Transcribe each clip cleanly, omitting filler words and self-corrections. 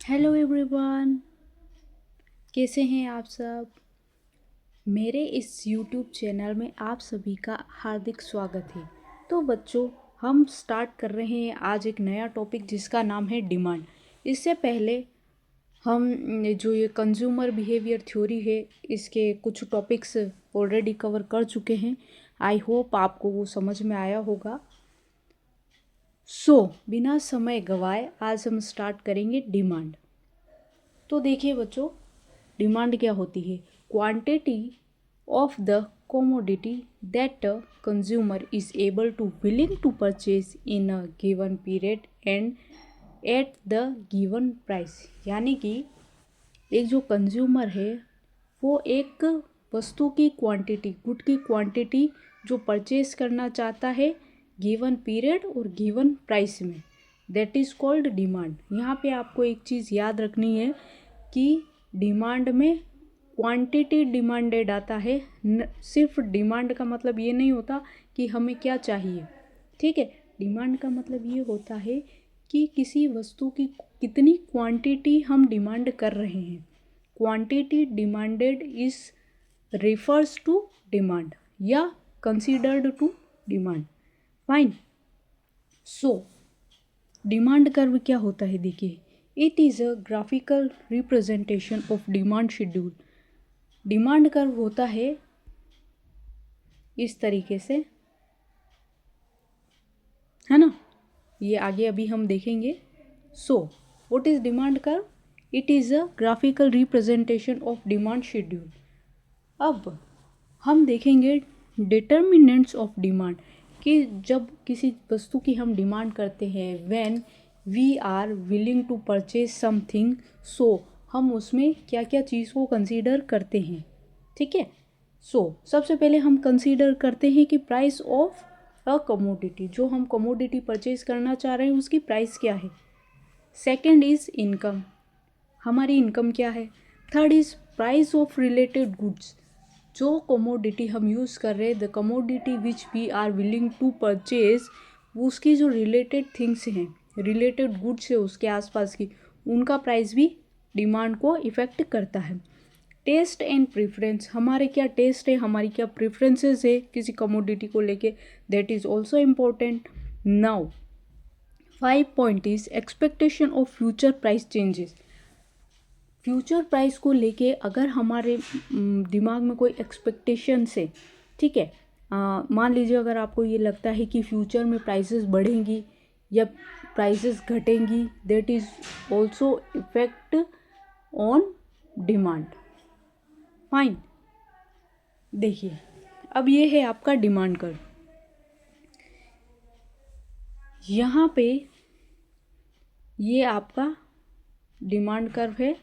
Hello everyone, कैसे हैं आप सब। मेरे इस यूट्यूब चैनल में आप सभी का हार्दिक स्वागत है। तो बच्चों, हम स्टार्ट कर रहे हैं आज एक नया टॉपिक जिसका नाम है डिमांड। इससे पहले हम जो ये कंज्यूमर बिहेवियर थ्योरी है, इसके कुछ टॉपिक्स ऑलरेडी कवर कर चुके हैं। आई होप आपको वो समझ में आया होगा। बिना समय गवाए आज हम स्टार्ट करेंगे डिमांड। तो देखिए बच्चों, डिमांड क्या होती है? Quantity of the commodity that a consumer is able to willing to purchase in a given period and at the given price। यानी कि एक जो कंज्यूमर है वो एक वस्तु की क्वांटिटी, गुड की क्वांटिटी जो परचेज करना चाहता है गिवन पीरियड और गिवन प्राइस में, दैट इज़ कॉल्ड डिमांड। यहाँ पे आपको एक चीज़ याद रखनी है कि डिमांड में क्वांटिटी डिमांडेड आता है। सिर्फ डिमांड का मतलब ये नहीं होता कि हमें क्या चाहिए, ठीक है। डिमांड का मतलब ये होता है कि किसी वस्तु की कितनी क्वांटिटी हम डिमांड कर रहे हैं। Quantity demanded is refers to demand या considered to demand. Fine. So demand curve क्या होता है? देखिए, it is a graphical representation of demand schedule. Demand curve होता है इस तरीके से, है ना। ये आगे अभी हम देखेंगे। So what is demand curve? It is a graphical representation of demand schedule. अब हम देखेंगे डिटर्मिनेंट्स ऑफ डिमांड, कि जब किसी वस्तु की हम डिमांड करते हैं, when we are willing to purchase something, so हम उसमें क्या क्या चीज़ को कंसीडर करते हैं, ठीक है। सबसे पहले हम कंसीडर करते हैं कि प्राइस ऑफ अ कमोडिटी, जो हम कमोडिटी परचेज करना चाह रहे हैं उसकी प्राइस क्या है। सेकेंड इज़ इनकम, हमारी इनकम क्या है। Third is price of related goods, जो कमोडिटी हम यूज़ कर रहे हैं, the commodity which we are willing to purchase, उसकी जो रिलेटेड थिंग्स हैं, रिलेटेड गुड्स है उसके आसपास की, उनका प्राइस भी डिमांड को इफ़ेक्ट करता है। टेस्ट एंड प्रेफरेंस, हमारे क्या टेस्ट है, हमारी क्या प्रेफरेंसेस है किसी कमोडिटी को लेके, that is also important. Now 5 point is expectation of future price changes. Future price को लेके अगर हमारे दिमाग में कोई एक्सपेक्टेशन है, ठीक है, मान लीजिए अगर आपको ये लगता है कि फ्यूचर में प्राइसेस बढ़ेंगी या प्राइसेस घटेंगी, that is also effect on demand. Fine. देखिए, अब ये है आपका डिमांड कर्व। यहाँ पे ये आपका डिमांड कर्व है।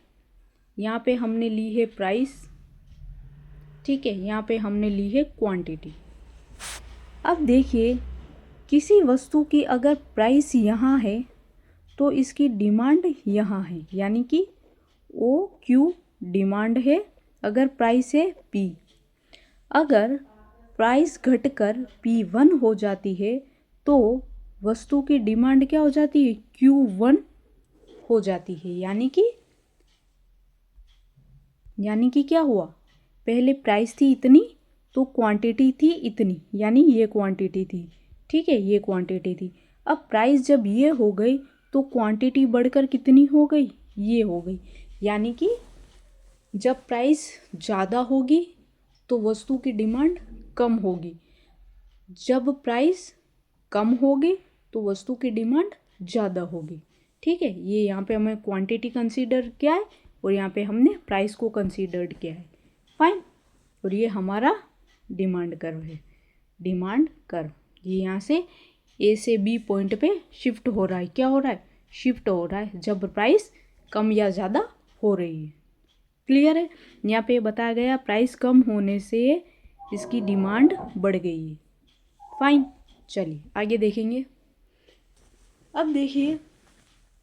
यहाँ पे हमने ली है प्राइस, ठीक है, यहाँ पे हमने ली है क्वांटिटी। अब देखिए, किसी वस्तु की अगर प्राइस यहाँ है तो इसकी डिमांड यहाँ है, यानी कि ओ क्यू डिमांड है अगर प्राइस है पी। अगर प्राइस घटकर P1 हो जाती है तो वस्तु की डिमांड क्या हो जाती है? Q1 हो जाती है। यानी कि क्या हुआ? पहले प्राइस थी इतनी तो क्वांटिटी थी इतनी, यानी ये क्वांटिटी थी, ठीक है, ये क्वांटिटी थी। अब प्राइस जब ये हो गई तो क्वांटिटी बढ़कर कितनी हो गई? ये हो गई। यानी कि जब प्राइस ज़्यादा होगी तो वस्तु की डिमांड कम होगी, जब प्राइस कम होगी तो वस्तु की डिमांड ज़्यादा होगी, ठीक है। ये यहाँ पे हमें क्वांटिटी कंसीडर किया है और यहाँ पे हमने प्राइस को कंसीडर्ड किया है। फाइन। और ये हमारा डिमांड कर्व है। डिमांड कर्व ये यहाँ से ए से बी पॉइंट पे शिफ्ट हो रहा है। क्या हो रहा है? शिफ्ट हो रहा है जब प्राइस कम या ज़्यादा हो रही है। क्लियर है? यहाँ पे बताया गया प्राइस कम होने से इसकी डिमांड बढ़ गई है। फाइन। चलिए आगे देखेंगे। अब देखिए,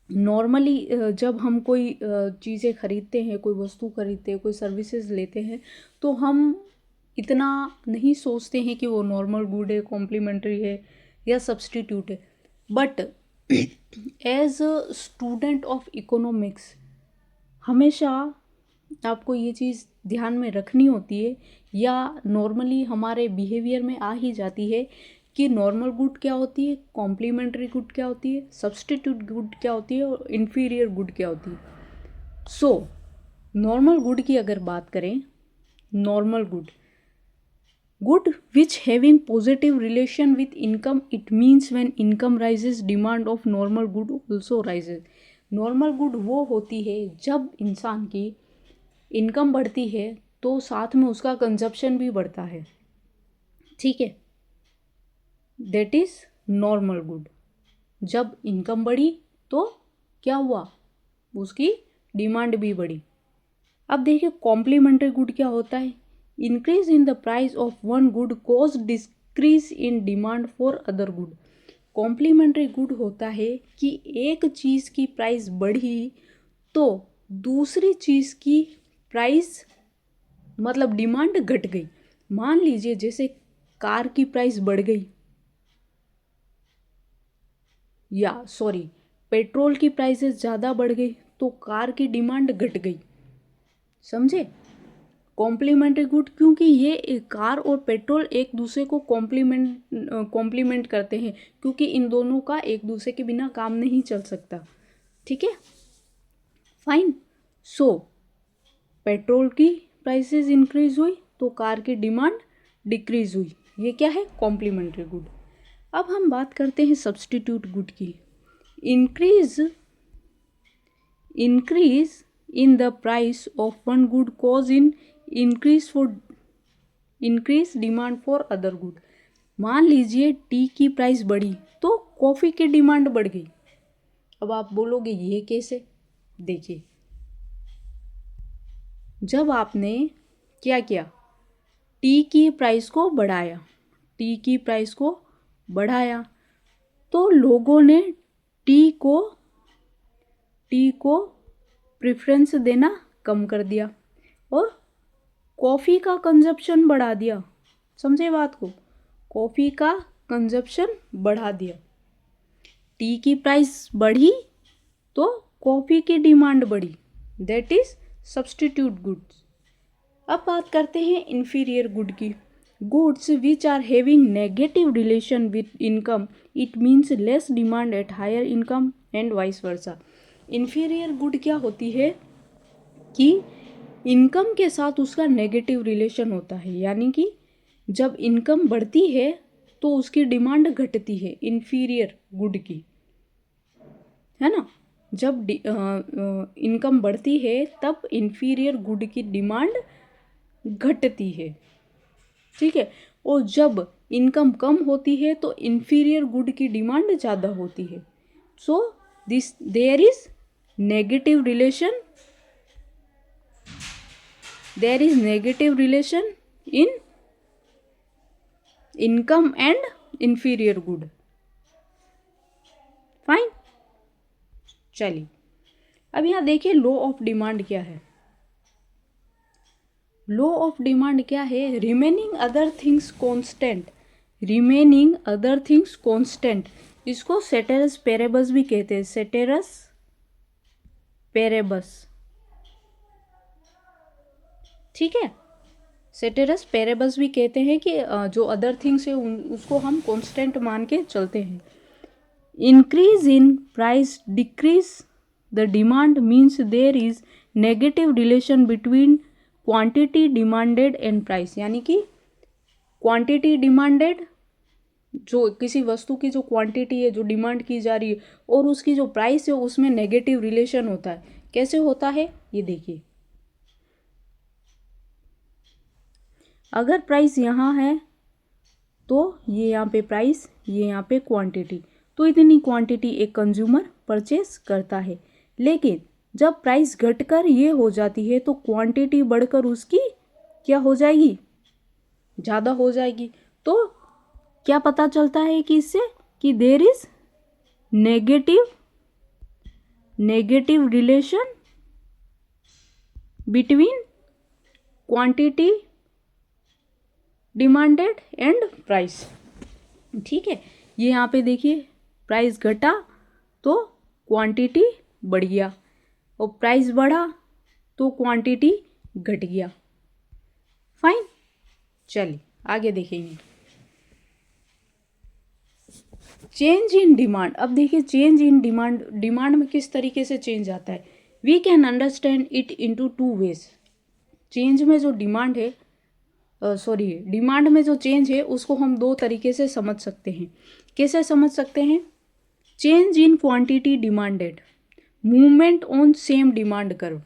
नॉर्मली जब हम कोई चीज़ें खरीदते हैं, कोई वस्तु खरीदते हैं, कोई सर्विसेज लेते हैं, तो हम इतना नहीं सोचते हैं कि वो नॉर्मल गुड है, कॉम्प्लीमेंट्री है या सब्सटीट्यूट है। But as a student of economics, हमेशा आपको ये चीज़ ध्यान में रखनी होती है, या नॉर्मली हमारे बिहेवियर में आ ही जाती है कि नॉर्मल गुड क्या होती है, कॉम्प्लीमेंट्री गुड क्या होती है, सब्स्टिट्यूट गुड क्या होती है और इन्फीरियर गुड क्या होती है। सो नॉर्मल गुड की अगर बात करें, normal good which having positive relation with income, it means when income rises demand of normal good also rises। Normal good वो होती है जब इंसान की इनकम बढ़ती है तो साथ में उसका कंजप्शन भी बढ़ता है, ठीक है, दैट इज नॉर्मल गुड। जब इनकम बढ़ी तो क्या हुआ, उसकी डिमांड भी बढ़ी। अब देखिए कॉम्प्लीमेंट्री गुड क्या होता है, increase in the price of one good cause decrease in demand for other good. Complementary good होता है कि एक चीज़ की प्राइस बढ़ी तो दूसरी चीज़ की प्राइस मतलब डिमांड घट गई। मान लीजिए जैसे कार की प्राइस बढ़ गई, या सॉरी पेट्रोल की प्राइसेस ज़्यादा बढ़ गई तो कार की डिमांड घट गई, समझे। कॉम्प्लीमेंट्री गुड, क्योंकि ये कार और पेट्रोल एक दूसरे को कॉम्प्लीमेंट करते हैं, क्योंकि इन दोनों का एक दूसरे के बिना काम नहीं चल सकता, ठीक है, फाइन। सो पेट्रोल की प्राइसेस इंक्रीज हुई तो कार की डिमांड डिक्रीज हुई, ये क्या है, कॉम्प्लीमेंट्री गुड। अब हम बात करते हैं सब्स्टिट्यूट गुड की। Increase in the price of one good cause in increase demand for other good. मान लीजिए टी की प्राइस बढ़ी तो कॉफ़ी की डिमांड बढ़ गई। अब आप बोलोगे ये कैसे, देखिए जब आपने क्या किया, टी की प्राइस को बढ़ाया तो लोगों ने टी को प्रेफरेंस देना कम कर दिया और कॉफ़ी का कंजप्शन बढ़ा दिया, समझे बात को, कॉफ़ी का कंजप्शन बढ़ा दिया। टी की प्राइस बढ़ी तो कॉफ़ी की डिमांड बढ़ी, दैट इज सब्स्टिट्यूट गुड्स। अब बात करते हैं इन्फीरियर गुड की। Goods which are having negative relation with income, it means less demand at higher income and vice versa. Inferior good क्या होती है कि इनकम के साथ उसका नेगेटिव रिलेशन होता है, यानी कि जब इनकम बढ़ती है तो उसकी डिमांड घटती है, इन्फीरियर गुड की, है ना। जब इनकम बढ़ती है तब इन्फीरियर गुड की डिमांड घटती है, ठीक है, और जब इनकम कम होती है तो इन्फीरियर गुड की डिमांड ज़्यादा होती है। So there is negative relation in income and inferior good, fine. चलिए अब यहाँ देखिए लॉ ऑफ डिमांड क्या है। लॉ ऑफ डिमांड क्या है, रिमेनिंग अदर थिंग्स कॉन्स्टेंट, इसको सेटेरस पेरेबस भी कहते हैं, सेटेरस पेरेबस, ठीक है, सेटेरस पेरेबस भी कहते हैं कि जो अदर थिंग्स है उसको हम कांस्टेंट मान के चलते हैं। Increase in price decrease the demand means there is negative relation between quantity demanded and price, यानी कि क्वांटिटी डिमांडेड, जो किसी वस्तु की जो क्वांटिटी है जो डिमांड की जा रही है और उसकी जो प्राइस है उसमें नेगेटिव रिलेशन होता है। कैसे होता है ये देखिए, अगर प्राइस यहाँ है तो ये यहाँ पे प्राइस, ये यहाँ पे क्वांटिटी, तो इतनी क्वांटिटी एक कंज्यूमर परचेस करता है। लेकिन जब प्राइस घटकर ये हो जाती है तो क्वांटिटी बढ़कर उसकी क्या हो जाएगी, ज़्यादा हो जाएगी। तो क्या पता चलता है कि इससे कि there is negative relation between quantity demanded and price, ठीक है। ये यहाँ पे देखिए प्राइस घटा तो क्वांटिटी बढ़ गया और प्राइस बढ़ा तो क्वांटिटी घट गया। फाइन, चलिए आगे देखेंगे। Change in demand. अब देखिए चेंज इन डिमांड, डिमांड में किस तरीके से चेंज आता है। We can understand it into two ways. Change में जो डिमांड है, डिमांड में जो चेंज है उसको हम दो तरीके से समझ सकते हैं। कैसे समझ सकते हैं। Change in quantity demanded, movement on same demand curve.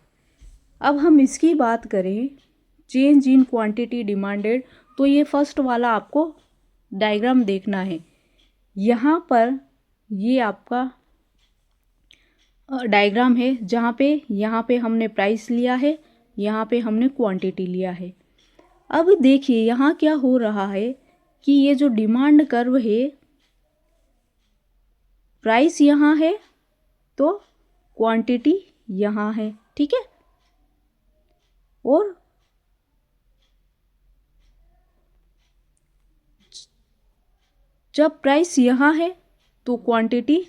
अब हम इसकी बात करें चेंज इन क्वांटिटी डिमांडेड, तो ये फर्स्ट वाला आपको डायग्राम देखना है। यहाँ पर ये आपका डायग्राम है जहाँ पे यहाँ पे हमने प्राइस लिया है, यहाँ पे हमने क्वांटिटी लिया है। अब देखिए यहाँ क्या हो रहा है कि ये जो डिमांड कर्व है, प्राइस यहाँ है तो क्वांटिटी यहाँ है, ठीक है। और जब प्राइस यहाँ है तो क्वांटिटी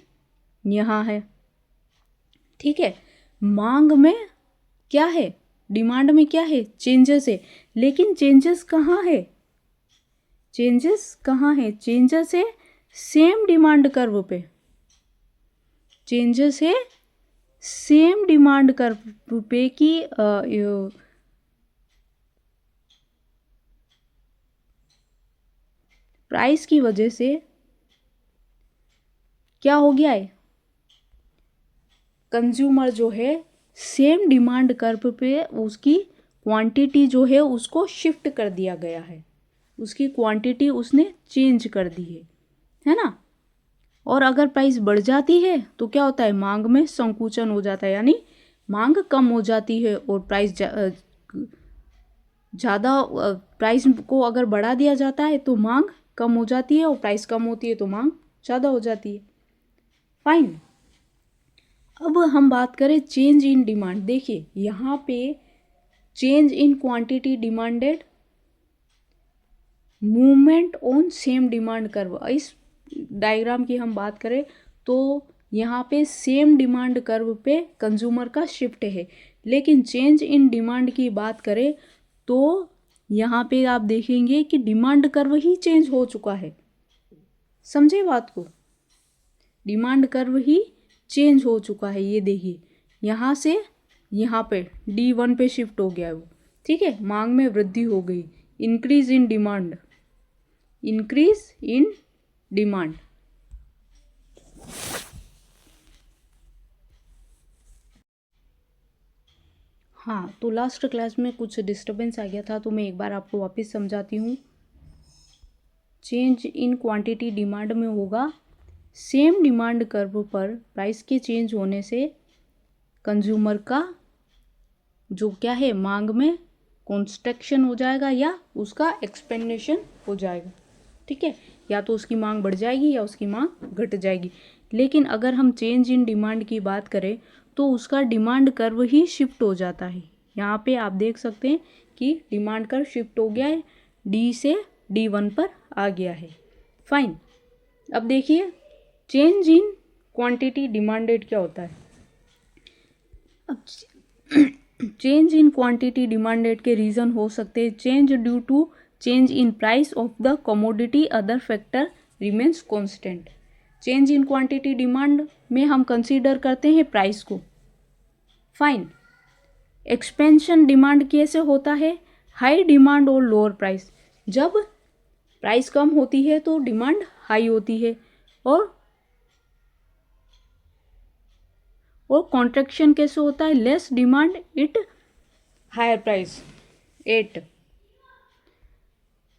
यहाँ है, ठीक है। मांग में क्या है, डिमांड में क्या है, चेंजेस है। लेकिन चेंजेस कहाँ है, चेंजेस कहाँ है, चेंजेस है सेम डिमांड कर्व पे, चेंजेस है सेम डिमांड कर्व पे कि प्राइस की वजह से क्या हो गया है, कंज्यूमर जो है सेम डिमांड कर्व पे उसकी क्वांटिटी जो है उसको शिफ्ट कर दिया गया है, उसकी क्वांटिटी उसने चेंज कर दी है ना। और अगर प्राइस बढ़ जाती है तो क्या होता है, मांग में संकुचन हो जाता है, यानी मांग कम हो जाती है और प्राइस ज़्यादा प्राइस को अगर बढ़ा दिया जाता है तो मांग कम हो जाती है, और प्राइस कम होती है तो मांग ज़्यादा हो जाती है। फाइन, अब हम बात करें चेंज इन डिमांड। देखिए यहाँ पे change in quantity demanded, movement on same demand curve. इस डायग्राम की हम बात करें तो यहाँ पे सेम डिमांड कर्व पे कंज्यूमर का शिफ्ट है, लेकिन चेंज इन डिमांड की बात करें तो यहाँ पे आप देखेंगे कि डिमांड कर्व ही चेंज हो चुका है। समझे बात को, डिमांड कर्व ही चेंज हो चुका है। ये देखिए यहाँ से यहाँ पे D1 पे शिफ्ट हो गया है वो, ठीक है। मांग में वृद्धि हो गई, increase in demand, increase in demand. हाँ, तो लास्ट क्लास में कुछ डिस्टरबेंस आ गया था, तो मैं एक बार आपको वापस समझाती हूँ। चेंज इन क्वांटिटी डिमांड में होगा सेम डिमांड कर्व पर प्राइस के चेंज होने से कंज्यूमर का जो क्या है, मांग में कॉन्स्ट्रक्शन हो जाएगा या उसका एक्सपेंडेशन हो जाएगा, ठीक है। या तो उसकी मांग बढ़ जाएगी या उसकी मांग घट जाएगी। लेकिन अगर हम चेंज इन डिमांड की बात करें तो उसका डिमांड कर्व ही शिफ्ट हो जाता है। यहाँ पे आप देख सकते हैं कि डिमांड कर्व शिफ्ट हो गया है, D से D1 पर आ गया है। फाइन, अब देखिए चेंज इन क्वांटिटी डिमांडेड क्या होता है। अब चेंज इन क्वांटिटी डिमांडेड के रीज़न हो सकते हैं change due to change in price of the commodity, other factor remains constant. Change in quantity demand में हम कंसीडर करते हैं प्राइस को। फाइन, एक्सपेंशन डिमांड कैसे होता है, हाई डिमांड और लोअर प्राइस। जब प्राइस कम होती है तो डिमांड हाई होती है, और कॉन्ट्रैक्शन कैसे होता है, less demand it higher price. 8,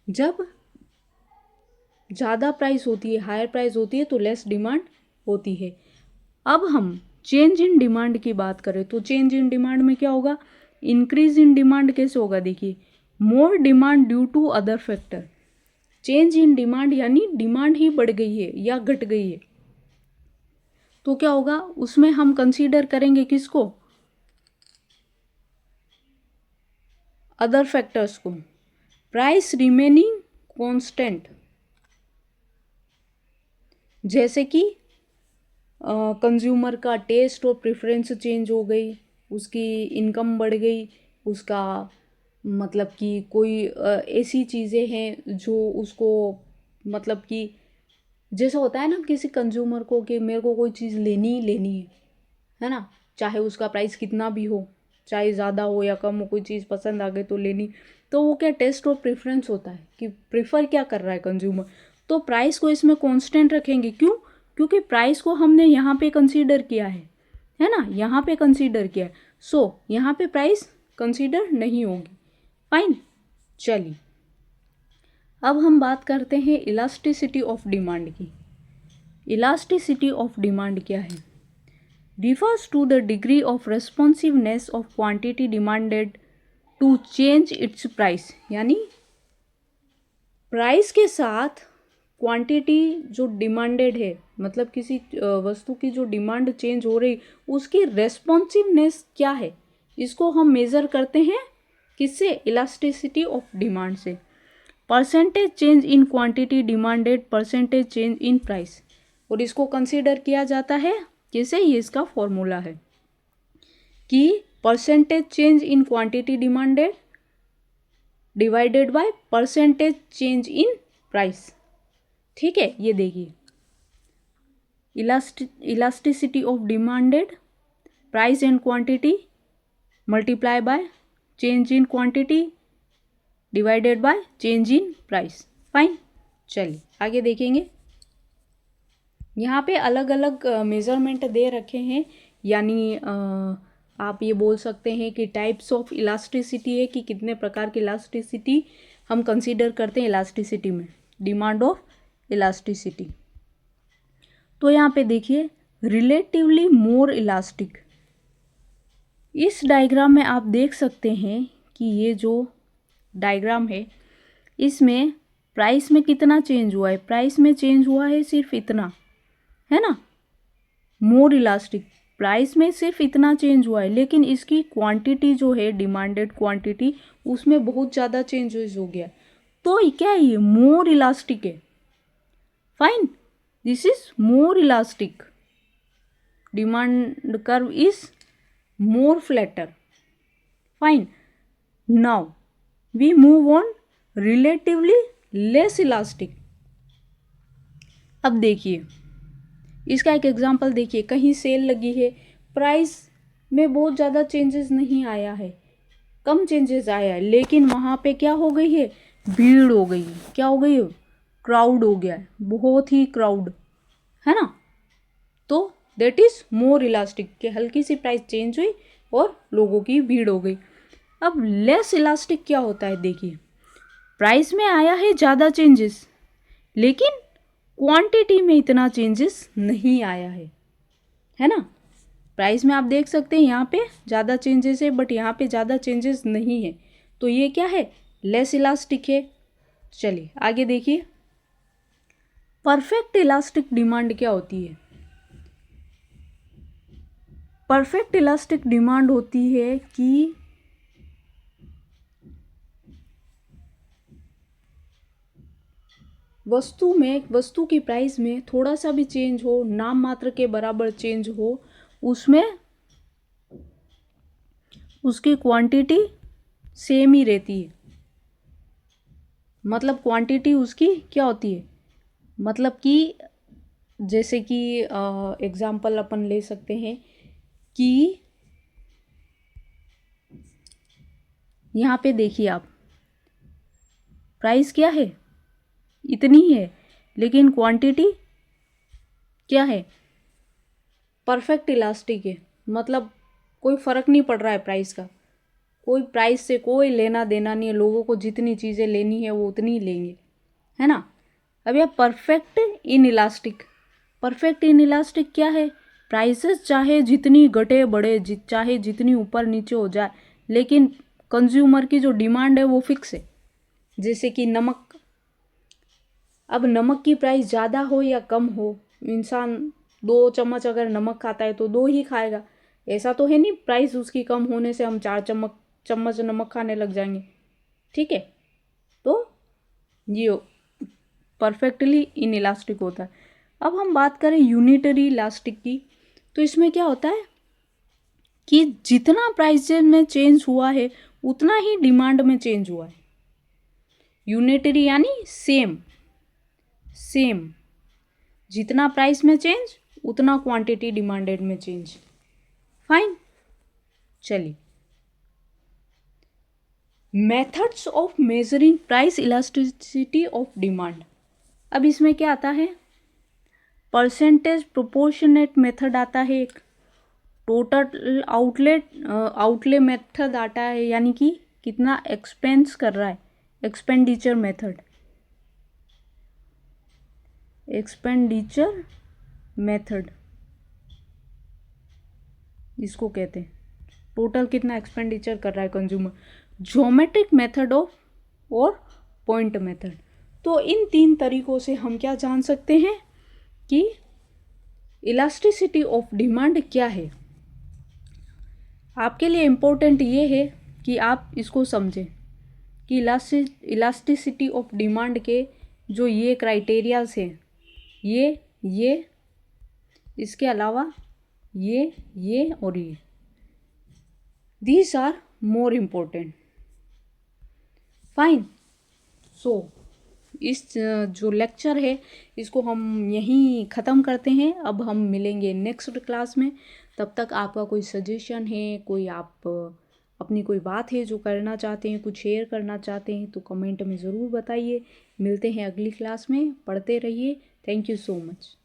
जब ज़्यादा प्राइस होती है, हायर प्राइस होती है तो लेस डिमांड होती है। अब हम चेंज इन डिमांड की बात करें तो चेंज इन डिमांड में क्या होगा, इंक्रीज इन डिमांड कैसे होगा, देखिए more demand due to other factor. Change in demand यानी डिमांड ही बढ़ गई है या घट गई है, तो क्या होगा, उसमें हम कंसीडर करेंगे किसको, अदर फैक्टर्स को। प्राइस रिमेनिंग कांस्टेंट, जैसे कि कंज्यूमर का टेस्ट और प्रेफरेंस चेंज हो गई, उसकी इनकम बढ़ गई, उसका मतलब कि कोई ऐसी चीज़ें हैं जो उसको मतलब कि जैसा होता है ना किसी कंज्यूमर को कि मेरे को कोई चीज़ लेनी ही लेनी है ना, चाहे उसका प्राइस कितना भी हो, चाहे ज़्यादा हो या कम हो, कोई चीज़ पसंद आ गई तो लेनी। तो वो क्या टेस्ट और प्रेफरेंस होता है कि प्रेफर क्या कर रहा है कंज्यूमर। तो प्राइस को इसमें कांस्टेंट रखेंगे, क्यों? क्योंकि प्राइस को हमने यहाँ पे कंसीडर किया है ना, यहाँ पे कंसीडर किया है। सो यहाँ पे प्राइस कंसीडर नहीं होगी। फाइन, चलिए अब हम बात करते हैं इलास्टिसिटी ऑफ डिमांड की। इलास्टिसिटी ऑफ डिमांड क्या है? refers to the degree of responsiveness of quantity demanded to change its price। यानी प्राइस के साथ क्वांटिटी जो डिमांडेड है, मतलब किसी वस्तु की जो डिमांड चेंज हो रही, उसकी रेस्पॉन्सिवनेस क्या है, इसको हम मेज़र करते हैं किससे? इलास्टिसिटी ऑफ डिमांड से। Percentage change in quantity demanded, percentage change in price, और इसको कंसीडर किया जाता है कैसे? ये इसका फॉर्मूला है कि percentage change in quantity demanded divided by percentage change in price. ठीक है, ये देखिए elasticity of demanded price and quantity multiply by change in quantity divided by change in price. Fine, चलिए आगे देखेंगे। यहाँ पे अलग अलग मेज़रमेंट दे रखे हैं, यानी आप ये बोल सकते हैं कि टाइप्स ऑफ इलास्टिसिटी है कि कितने प्रकार की इलास्टिसिटी हम कंसीडर करते हैं इलास्टिसिटी में, डिमांड ऑफ इलास्टिसिटी। तो यहाँ पे देखिए रिलेटिवली मोर इलास्टिक। इस डायग्राम में आप देख सकते हैं कि ये जो डायग्राम है इसमें प्राइस में कितना चेंज हुआ है? प्राइस में चेंज हुआ है सिर्फ इतना, है ना, मोर इलास्टिक। प्राइस में सिर्फ इतना चेंज हुआ है, लेकिन इसकी क्वांटिटी जो है डिमांडेड क्वांटिटी उसमें बहुत ज़्यादा चेंजेस हो गया। तो क्या है? ये मोर इलास्टिक है। Fine, this is more elastic. Demand curve is more flatter. Fine, now we move on relatively less elastic. अब देखिए इसका एक एग्जांपल देखिए, कहीं सेल लगी है, प्राइस में बहुत ज़्यादा चेंजेस नहीं आया है, कम चेंजेस आया है, लेकिन वहाँ पे क्या हो गई है? भीड़ हो गई है। क्या हो गई है? क्राउड हो गया है, बहुत ही क्राउड, है ना। तो दैट इज मोर इलास्टिक कि हल्की सी प्राइस चेंज हुई और लोगों की भीड़ हो गई। अब लेस इलास्टिक क्या होता है? देखिए प्राइस में आया है ज़्यादा चेंजेस, लेकिन क्वांटिटी में इतना चेंजेस नहीं आया है ना। प्राइस में आप देख सकते हैं यहाँ पे ज़्यादा चेंजेस है, बट यहाँ पे ज़्यादा चेंजेस नहीं है, तो ये क्या है? लेस इलास्टिक है। चलिए आगे देखिए परफेक्ट इलास्टिक डिमांड क्या होती है? परफेक्ट इलास्टिक डिमांड होती है कि वस्तु की प्राइस में थोड़ा सा भी चेंज हो, नाम मात्र के बराबर चेंज हो, उसमें उसकी क्वांटिटी सेम ही रहती है। मतलब क्वांटिटी उसकी क्या होती है? मतलब कि जैसे कि एग्जाम्पल अपन ले सकते हैं कि यहाँ पे देखिए आप, प्राइस क्या है? इतनी है, लेकिन क्वांटिटी क्या है? परफेक्ट इलास्टिक है। मतलब कोई फ़र्क नहीं पड़ रहा है प्राइस का, कोई प्राइस से कोई लेना देना नहीं है, लोगों को जितनी चीज़ें लेनी है वो उतनी लेंगे, है ना। अब यह perfect in elastic, perfect in elastic क्या है? प्राइसेस चाहे जितनी घटे बढ़े, चाहे जितनी ऊपर नीचे हो जाए, लेकिन कंज्यूमर की जो डिमांड है वो फिक्स है। जैसे कि नमक, अब नमक की प्राइस ज़्यादा हो या कम हो, इंसान 2 चम्मच अगर नमक खाता है तो 2 ही खाएगा। ऐसा तो है नहीं प्राइस उसकी कम होने से हम 4 चम्मच नमक खाने लग जाएंगे। ठीक है, तो ये परफेक्टली इन इलास्टिक होता है। अब हम बात करें यूनिटरी इलास्टिक की, तो इसमें क्या होता है कि जितना प्राइसेस में चेंज हुआ है उतना ही डिमांड में चेंज हुआ है। यूनिटरी यानी सेम, जितना प्राइस में चेंज उतना क्वांटिटी डिमांडेड में चेंज। फाइन, चलिए methods of measuring price elasticity of demand. अब इसमें क्या आता है, परसेंटेज प्रोपोर्शनेट मेथड आता है, एक टोटल आउटले मेथड आता है, यानी कि कितना एक्सपेंस कर रहा है, एक्सपेंडिचर मेथड इसको कहते हैं, टोटल कितना एक्सपेंडिचर कर रहा है कंज्यूमर। ज्योमेट्रिक मेथड और पॉइंट मेथड। तो इन 3 तरीकों से हम क्या जान सकते हैं कि इलास्टिसिटी ऑफ डिमांड क्या है। आपके लिए इम्पोर्टेंट ये है कि आप इसको समझें कि इलास्टिसिटी ऑफ डिमांड के जो ये क्राइटेरियाज हैं, ये इसके अलावा ये और ये, these are more important. Fine, so इस जो लेक्चर है इसको हम यहीं ख़त्म करते हैं। अब हम मिलेंगे नेक्स्ट क्लास में। तब तक आपका कोई सजेशन है, कोई आप अपनी कोई बात है जो करना चाहते हैं, कुछ शेयर करना चाहते हैं, तो कमेंट में ज़रूर बताइए। मिलते हैं अगली क्लास में, पढ़ते रहिए। Thank you so much.